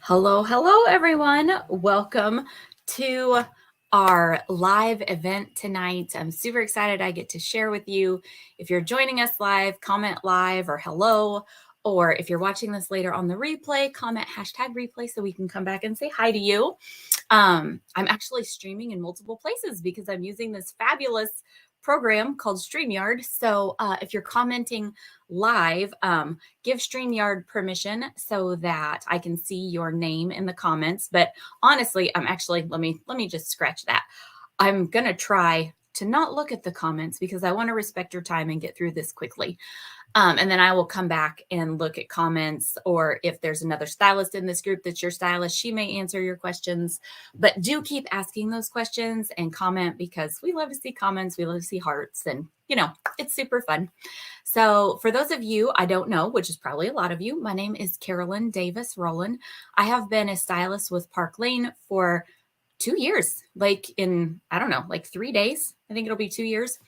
Hello, hello, everyone. Welcome to our live event tonight. I'm super excited I get to share with you. If you're joining us live, comment live or hello. Or if you're watching this later on the replay, comment #replay so we can come back and say hi to you. I'm actually streaming in multiple places because I'm using this fabulous program called StreamYard. So if you're commenting live, give StreamYard permission so that I can see your name in the comments. But honestly, I'm actually, let me just scratch that. I'm going to try to not look at the comments because I want to respect your time and get through this quickly. And then I will come back and look at comments, or if there's another stylist in this group that's your stylist, she may answer your questions. But do keep asking those questions and comment because we love to see comments. We love to see hearts, and it's super fun. So for those of you I don't know, which is probably a lot of you, my name is Carolyn Davis-Rohlin. I have been a stylist with Park Lane for 2 years, like 3 days. I think it'll be 2 years.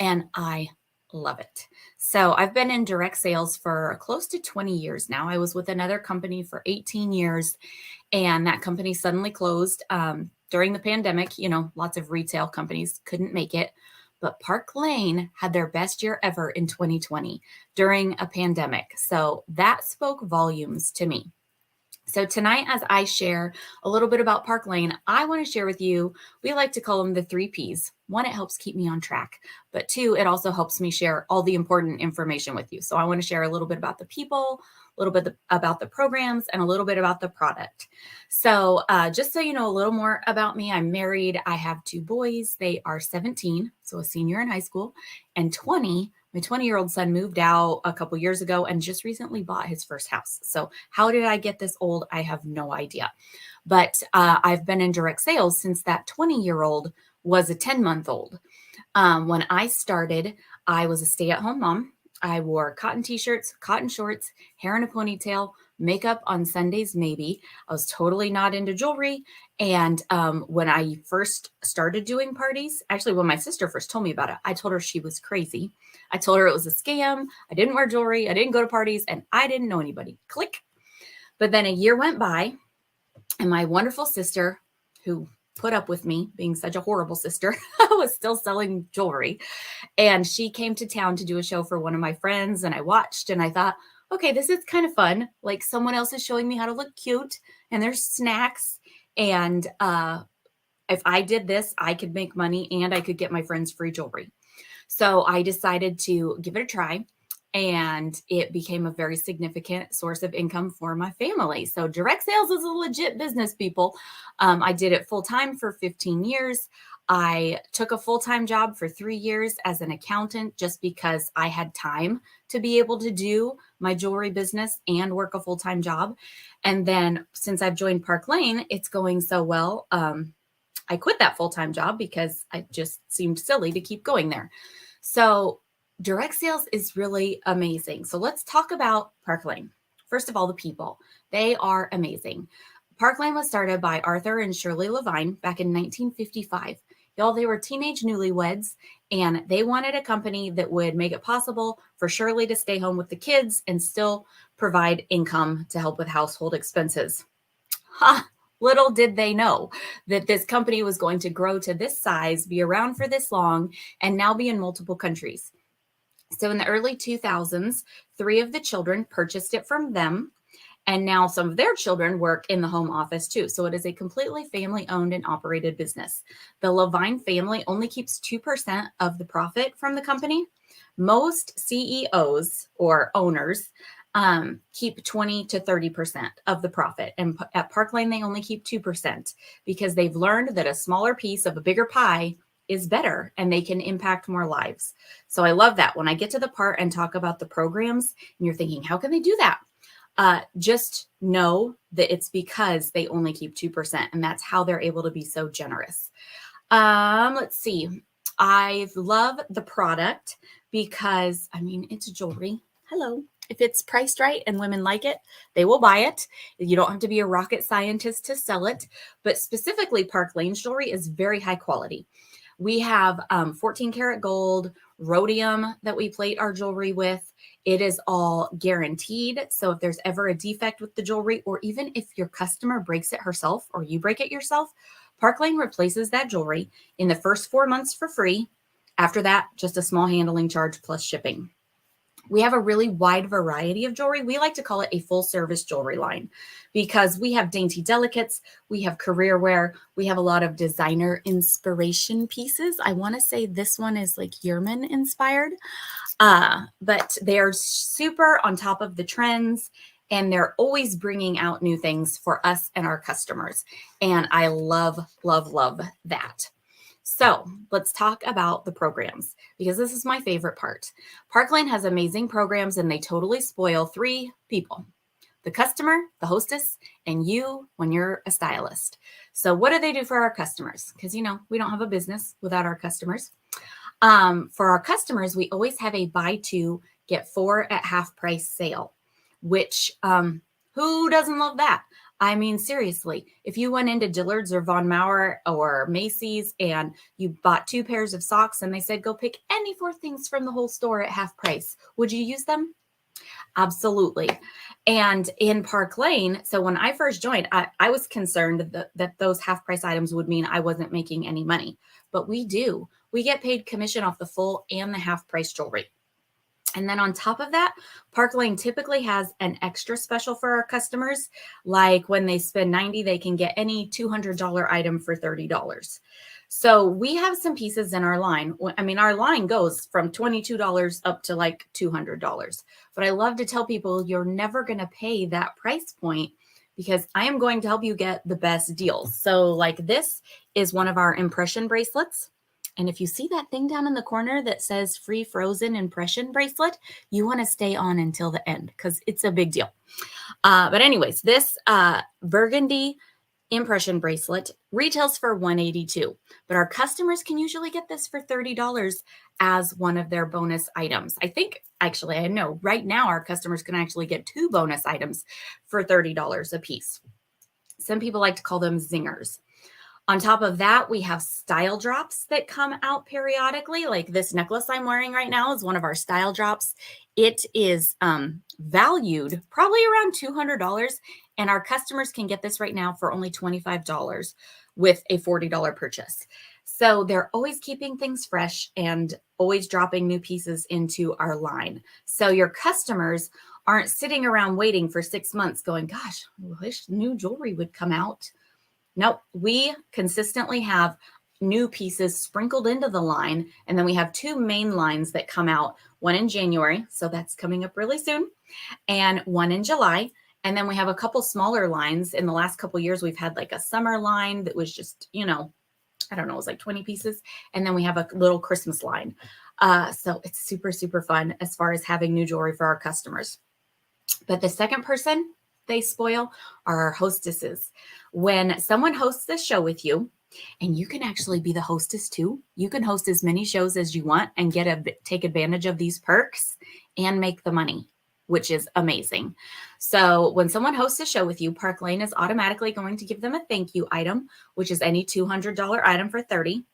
And I love it. So I've been in direct sales for close to 20 years now. I was with another company for 18 years, and that company suddenly closed during the pandemic. Lots of retail companies couldn't make it, but Park Lane had their best year ever in 2020 during a pandemic. So that spoke volumes to me. So tonight, as I share a little bit about Park Lane, I want to share with you, we like to call them the 3 Ps. 1, it helps keep me on track. But 2, it also helps me share all the important information with you. So I want to share a little bit about the people, a little bit about the programs, and a little bit about the product. So just so you know a little more about me, I'm married. I have 2 boys. They are 17, so a senior in high school, and 20. My 20-year-old son moved out a couple years ago and just recently bought his first house. So how did I get this old? I have no idea. But I've been in direct sales since that 20-year-old was a 10-month-old. When I started, I was a stay-at-home mom. I wore cotton t-shirts, cotton shorts, hair in a ponytail, makeup on Sundays, maybe. I was totally not into jewelry. And when I first started doing parties, actually, when my sister first told me about it, I told her she was crazy. I told her it was a scam. I didn't wear jewelry. I didn't go to parties, and I didn't know anybody. Click. But then a year went by, and my wonderful sister, who put up with me being such a horrible sister, was still selling jewelry. And she came to town to do a show for one of my friends, and I watched, and I thought, okay, this is kind of fun. Like, someone else is showing me how to look cute, and there's snacks. And if I did this, I could make money and I could get my friends free jewelry. So I decided to give it a try, and it became a very significant source of income for my family. So direct sales is a legit business, people. I did it full-time for 15 years. I took a full-time job for 3 years as an accountant just because I had time to be able to do my jewelry business and work a full-time job. And then since I've joined Park Lane, it's going so well. I quit that full-time job because it just seemed silly to keep going there. So direct sales is really amazing. So let's talk about Park Lane. First of all, the people. They are amazing. Park Lane was started by Arthur and Shirley Levine back in 1955. Y'all, they were teenage newlyweds, and they wanted a company that would make it possible for Shirley to stay home with the kids and still provide income to help with household expenses. Little did they know that this company was going to grow to this size, be around for this long, and now be in multiple countries. So in the early 2000s, 3 of the children purchased it from them. And now some of their children work in the home office too. So it is a completely family-owned and operated business. The Levine family only keeps 2% of the profit from the company. Most CEOs or owners keep 20 to 30% of the profit. And at Park Lane, they only keep 2% because they've learned that a smaller piece of a bigger pie is better and they can impact more lives. So I love that. When I get to the part and talk about the programs and you're thinking, how can they do that? Just know that it's because they only keep 2%, and that's how they're able to be so generous. Let's see. I love the product because, it's jewelry. Hello. If it's priced right and women like it, they will buy it. You don't have to be a rocket scientist to sell it. But specifically, Park Lane's jewelry is very high quality. We have 14 karat gold, rhodium that we plate our jewelry with. It is all guaranteed. So if there's ever a defect with the jewelry, or even if your customer breaks it herself or you break it yourself, Park Lane replaces that jewelry in the first 4 months for free. After that, just a small handling charge plus shipping. We have a really wide variety of jewelry. We like to call it a full service jewelry line because we have dainty delicates, we have career wear, we have a lot of designer inspiration pieces. I want to say this one is like Yerman inspired, but they're super on top of the trends and they're always bringing out new things for us and our customers. And I love, love, love that. So let's talk about the programs because this is my favorite part. Park Lane has amazing programs and they totally spoil 3 people: the customer, the hostess, and you when you're a stylist. So what do they do for our customers? Because, you know, we don't have a business without our customers. For our customers, we always have a buy 2, get 4 at half price sale, which who doesn't love that? I mean, seriously, if you went into Dillard's or Von Maur or Macy's and you bought 2 pairs of socks and they said, go pick any 4 things from the whole store at half price, would you use them? Absolutely. And in Park Lane, so when I first joined, I was concerned that those half price items would mean I wasn't making any money, but we do. We get paid commission off the full and the half price jewelry. And then on top of that, Park Lane typically has an extra special for our customers. Like when they spend $90, they can get any $200 item for $30. So we have some pieces in our line. I mean, our line goes from $22 up to like $200. But I love to tell people you're never going to pay that price point because I am going to help you get the best deals. So like this is one of our impression bracelets. And if you see that thing down in the corner that says free frozen impression bracelet, you want to stay on until the end because it's a big deal. But anyways, this burgundy impression bracelet retails for $182, but our customers can usually get this for $30 as one of their bonus items. I think, actually, I know right now our customers can actually get 2 bonus items for $30 a piece. Some people like to call them zingers. On top of that, we have style drops that come out periodically. Like this necklace I'm wearing right now is one of our style drops. It is valued probably around $200, and our customers can get this right now for only $25 with a $40 purchase. So they're always keeping things fresh and always dropping new pieces into our line. So your customers aren't sitting around waiting for 6 months going, gosh, I wish new jewelry would come out. Nope, we consistently have new pieces sprinkled into the line. And then we have 2 main lines that come out, one in January, so that's coming up really soon, and one in July. And then we have a couple smaller lines. In the last couple years, we've had like a summer line that was just, you know, I don't know, it was like 20 pieces. And then we have a little Christmas line. So it's super, super fun as far as having new jewelry for our customers. But the second person they spoil are our hostesses. When someone hosts this show with you, and you can actually be the hostess too, you can host as many shows as you want and take advantage of these perks and make the money, which is amazing. So when someone hosts a show with you, Park Lane is automatically going to give them a thank you item, which is any $200 item for $30.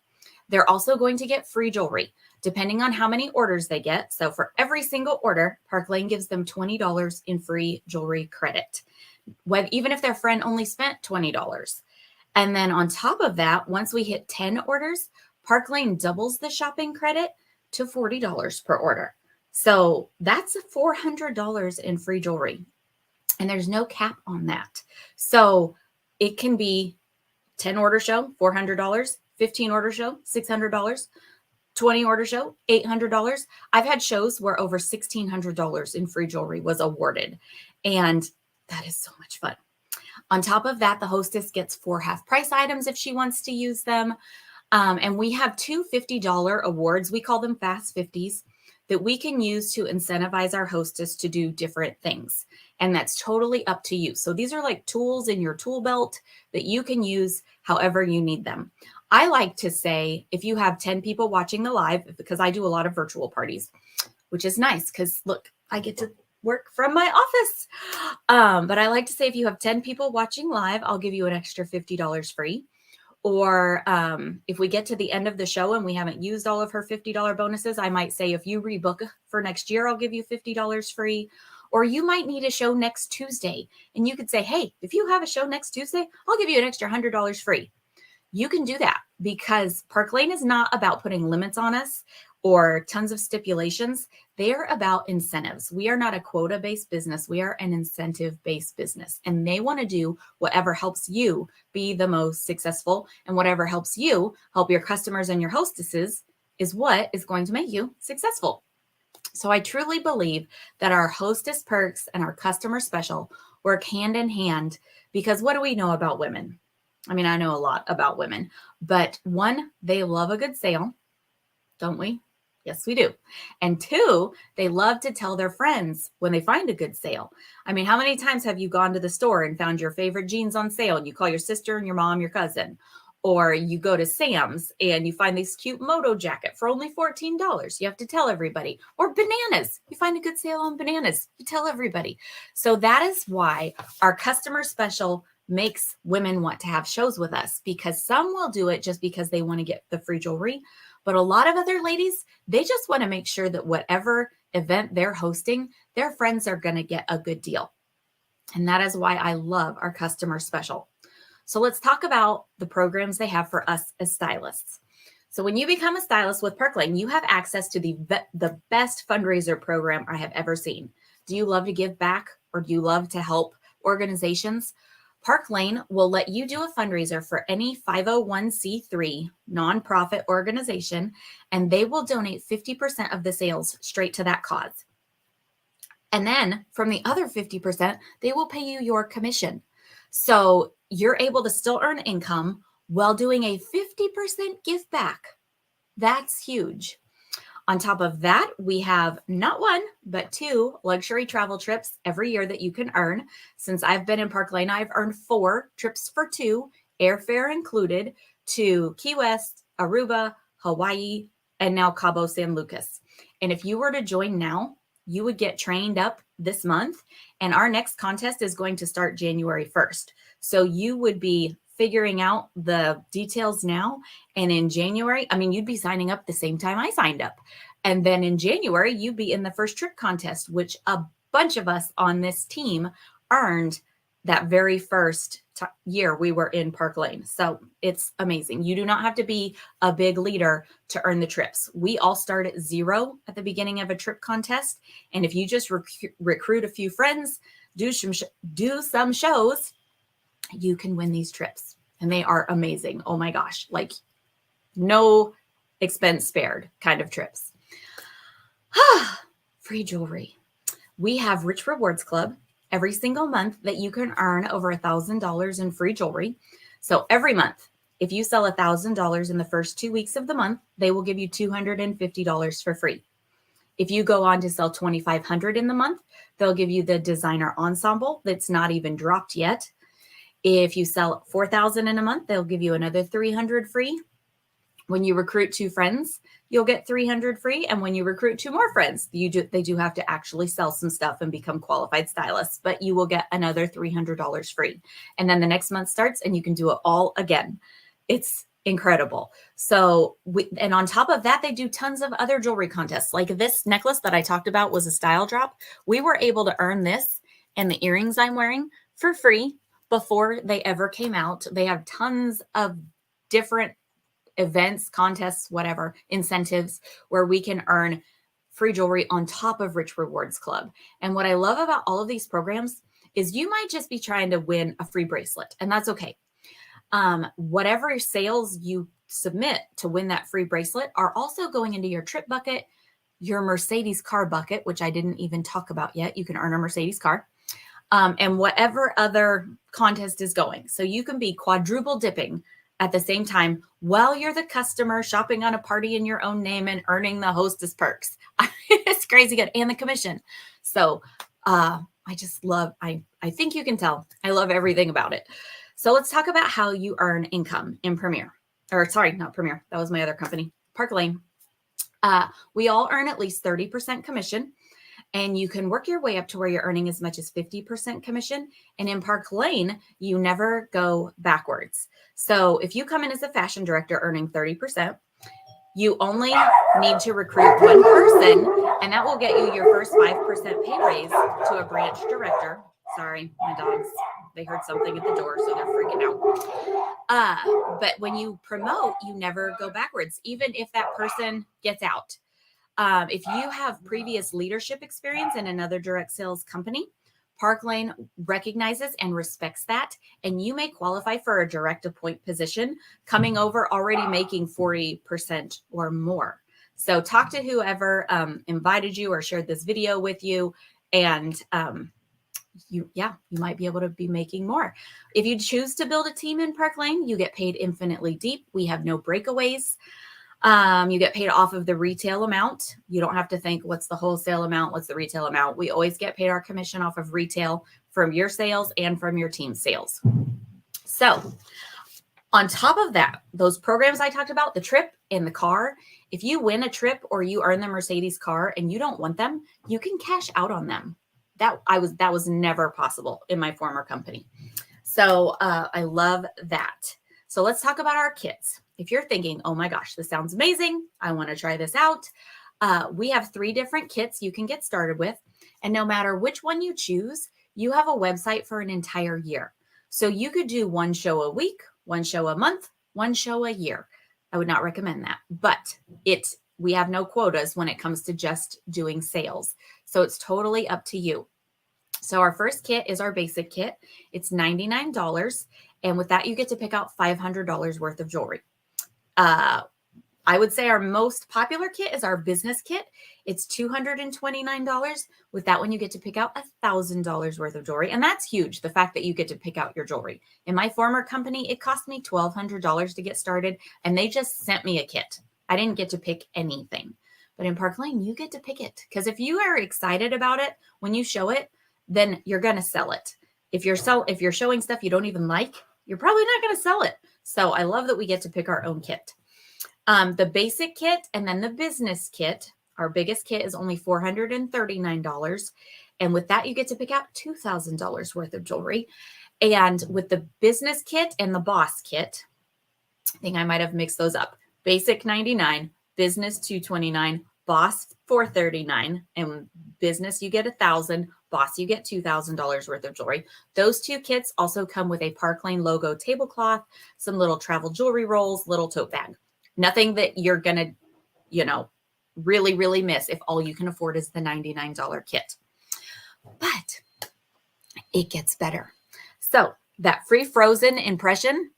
They're also going to get free jewelry, depending on how many orders they get. So for every single order, Park Lane gives them $20 in free jewelry credit, even if their friend only spent $20. And then on top of that, once we hit 10 orders, Park Lane doubles the shopping credit to $40 per order. So that's $400 in free jewelry. And there's no cap on that. So it can be 10 order show, $400, 15 order show, $600, 20 order show, $800. I've had shows where over $1,600 in free jewelry was awarded. And that is so much fun. On top of that, the hostess gets 4 half price items if she wants to use them. And we have 2 $50 awards. We call them Fast 50s that we can use to incentivize our hostess to do different things. And that's totally up to you. So these are like tools in your tool belt that you can use however you need them. I like to say, if you have 10 people watching the live, because I do a lot of virtual parties, which is nice because look, I get to work from my office. But I like to say, if you have 10 people watching live, I'll give you an extra $50 free. Or if we get to the end of the show and we haven't used all of her $50 bonuses, I might say, if you rebook for next year, I'll give you $50 free. Or you might need a show next Tuesday. And you could say, hey, if you have a show next Tuesday, I'll give you an extra $100 free. You can do that because Park Lane is not about putting limits on us or tons of stipulations. They are about incentives. We are not a quota-based business. We are an incentive-based business. And they want to do whatever helps you be the most successful, and whatever helps you help your customers and your hostesses is what is going to make you successful. So I truly believe that our hostess perks and our customer special work hand in hand, because what do we know about women? I mean, I know a lot about women, but one, they love a good sale, don't we? Yes, we do. And two, they love to tell their friends when they find a good sale. I mean, how many times have you gone to the store and found your favorite jeans on sale and you call your sister and your mom, your cousin? Or you go to Sam's and you find this cute moto jacket for only $14. You have to tell everybody. Or bananas. You find a good sale on bananas. You tell everybody. So that is why our customer special makes women want to have shows with us, because some will do it just because they want to get the free jewelry. But a lot of other ladies, they just want to make sure that whatever event they're hosting, their friends are going to get a good deal. And that is why I love our customer special. So let's talk about the programs they have for us as stylists. So when you become a stylist with Park Lane, you have access to the best fundraiser program I have ever seen. Do you love to give back, or do you love to help organizations? Park Lane will let you do a fundraiser for any 501c3 nonprofit organization, and they will donate 50% of the sales straight to that cause. And then from the other 50%, they will pay you your commission. So you're able to still earn income while doing a 50% give back. That's huge. On top of that, we have not one, but 2 luxury travel trips every year that you can earn. Since I've been in Park Lane, I've earned 4 trips for 2, airfare included, to Key West, Aruba, Hawaii, and now Cabo San Lucas. And if you were to join now, you would get trained up this month. And our next contest is going to start January 1st. So you would be figuring out the details now. And in January, I mean, you'd be signing up the same time I signed up. And then in January, you'd be in the first trip contest, which a bunch of us on this team earned that very first year we were in Park Lane. So it's amazing. You do not have to be a big leader to earn the trips. We all start at 0 at the beginning of a trip contest. And if you just recruit a few friends, do some shows, you can win these trips. And they are amazing. Oh my gosh, like no expense spared kind of trips. Free jewelry. We have Rich Rewards Club every single month that you can earn over $1,000 in free jewelry. So every month, if you sell $1,000 in the first 2 weeks of the month, they will give you $250 for free. If you go on to sell $2,500 in the month, they'll give you the designer ensemble that's not even dropped yet. If you sell $4,000 in a month, they'll give you another $300 free. When you recruit 2 friends, you'll get $300 free. And when you recruit 2 more friends, they do have to actually sell some stuff and become qualified stylists, but you will get another $300 free. And then the next month starts and you can do it all again. It's incredible. So, and on top of that, they do tons of other jewelry contests. Like this necklace that I talked about was a style drop. We were able to earn this and the earrings I'm wearing for free before they ever came out. They have tons of different events, contests, whatever, incentives where we can earn free jewelry on top of Rich Rewards Club. And what I love about all of these programs is you might just be trying to win a free bracelet, and that's okay. Whatever sales you submit to win that free bracelet are also going into your trip bucket, your Mercedes car bucket, which I didn't even talk about yet. You can earn a Mercedes car. And whatever other contest is going. So you can be quadruple dipping at the same time while you're the customer shopping on a party in your own name and earning the hostess perks. It's crazy good. And the commission. So I just love, I think you can tell, I love everything about it. So let's talk about how you earn income in Premier. Or sorry, not Premier. That was my other company, Park Lane. We all earn at least 30% commission. and you can work your way up to where you're earning as much as 50% commission. And in Park Lane, you never go backwards. So if you come in as a fashion director earning 30%, you only need to recruit one person, and that will get you your first 5% pay raise to a branch director. Sorry, my dogs, they heard something at the door, so they're freaking out. But when you promote, you never go backwards, even if that person gets out. If you have previous leadership experience in another direct sales company, Park Lane recognizes and respects that, and you may qualify for a direct appoint position coming over already making 40% or more. So talk to whoever invited you or shared this video with you, and you might be able to be making more. If you choose to build a team in Park Lane, you get paid infinitely deep. We have no breakaways. You get paid off of the retail amount. You don't have to think, what's the wholesale amount? What's the retail amount? We always get paid our commission off of retail from your sales and from your team sales. So on top of that, those programs I talked about, the trip and the car, if you win a trip or you earn the Mercedes car and you don't want them, you can cash out on them. That was never possible in my former company. So I love that. So let's talk about our kits. If you're thinking, oh my gosh, this sounds amazing, I want to try this out, we have 3 different kits you can get started with. And no matter which one you choose, you have a website for an entire year. So you could do 1 show a week, 1 show a month, 1 show a year. I would not recommend that, but we have no quotas when it comes to just doing sales. So it's totally up to you. So our first kit is our basic kit. It's $99. And with that, you get to pick out $500 worth of jewelry. I would say our most popular kit is our business kit. It's $229. With that one, you get to pick out $1,000 worth of jewelry. And that's huge, the fact that you get to pick out your jewelry. In my former company, it cost me $1,200 to get started, and they just sent me a kit. I didn't get to pick anything. But in Park Lane, you get to pick it. Because if you are excited about it, when you show it, then you're going to sell it. If you're showing stuff you don't even like, you're probably not going to sell it. So I love that we get to pick our own kit. The basic kit and then the business kit, our biggest kit is only $439. And with that, you get to pick out $2,000 worth of jewelry. And with the business kit and the boss kit, I think I might have mixed those up. Basic $99, business $229, boss $439, and business you get $1,000, boss you get $2,000 worth of jewelry. Those 2 kits also come with a Park Lane logo tablecloth, some little travel jewelry rolls, little tote bag. Nothing that you're gonna, really, really miss if all you can afford is the $99 kit. But it gets better. So that free frozen impression,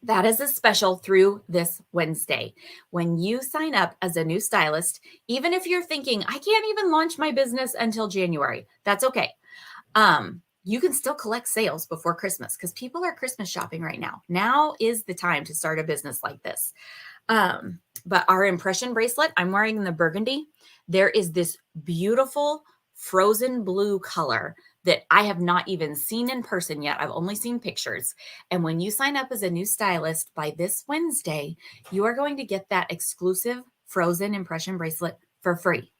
that is a special through this Wednesday. When you sign up as a new stylist, even if you're thinking, I can't even launch my business until January, that's okay. You can still collect sales before Christmas because people are Christmas shopping right now. Now is the time to start a business like this. But our impression bracelet, I'm wearing the burgundy. There is this beautiful frozen blue color that I have not even seen in person yet. I've only seen pictures. And when you sign up as a new stylist by this Wednesday, you are going to get that exclusive frozen impression bracelet for free.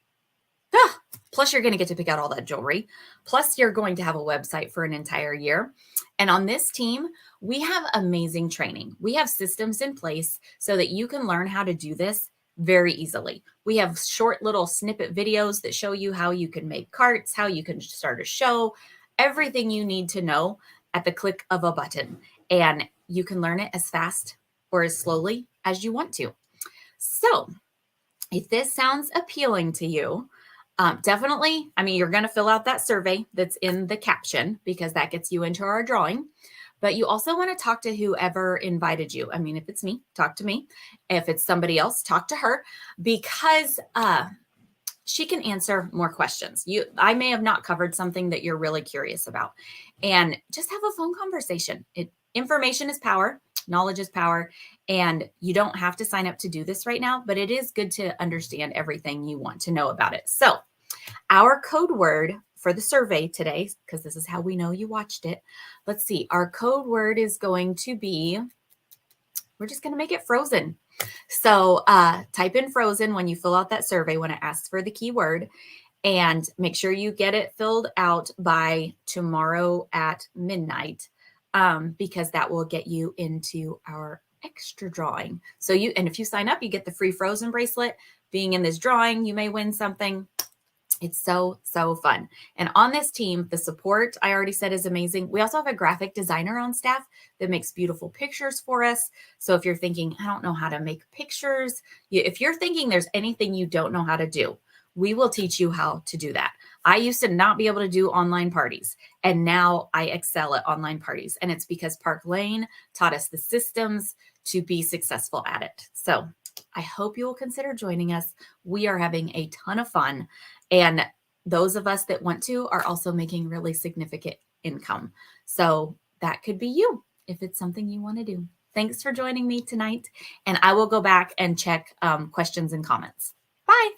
Plus, you're going to get to pick out all that jewelry. Plus, you're going to have a website for an entire year. And on this team, we have amazing training. We have systems in place so that you can learn how to do this very easily. We have short little snippet videos that show you how you can make carts, how you can start a show, everything you need to know at the click of a button. And you can learn it as fast or as slowly as you want to. So if this sounds appealing to you, definitely, you're going to fill out that survey that's in the caption because that gets you into our drawing. But you also want to talk to whoever invited you. If it's me, talk to me. If it's somebody else, talk to her because she can answer more questions. I may have not covered something that you're really curious about. And just have a phone conversation. Information is power. Knowledge is power. And you don't have to sign up to do this right now, but it is good to understand everything you want to know about it. So our code word for the survey today, because this is how we know you watched it. Let's see. Our code word is going to be, we're just going to make it frozen. So type in frozen when you fill out that survey when it asks for the keyword. And make sure you get it filled out by tomorrow at midnight, because that will get you into our extra drawing. And if you sign up, you get the free Frozen bracelet. Being in this drawing, you may win something. It's so, so fun. And on this team, the support I already said is amazing. We also have a graphic designer on staff that makes beautiful pictures for us. So if you're thinking, I don't know how to make pictures, if you're thinking there's anything you don't know how to do, we will teach you how to do that. I used to not be able to do online parties, and now I excel at online parties. And it's because Park Lane taught us the systems to be successful at it. So I hope you will consider joining us. We are having a ton of fun. And those of us that want to are also making really significant income. So that could be you if it's something you want to do. Thanks for joining me tonight. And I will go back and check questions and comments. Bye.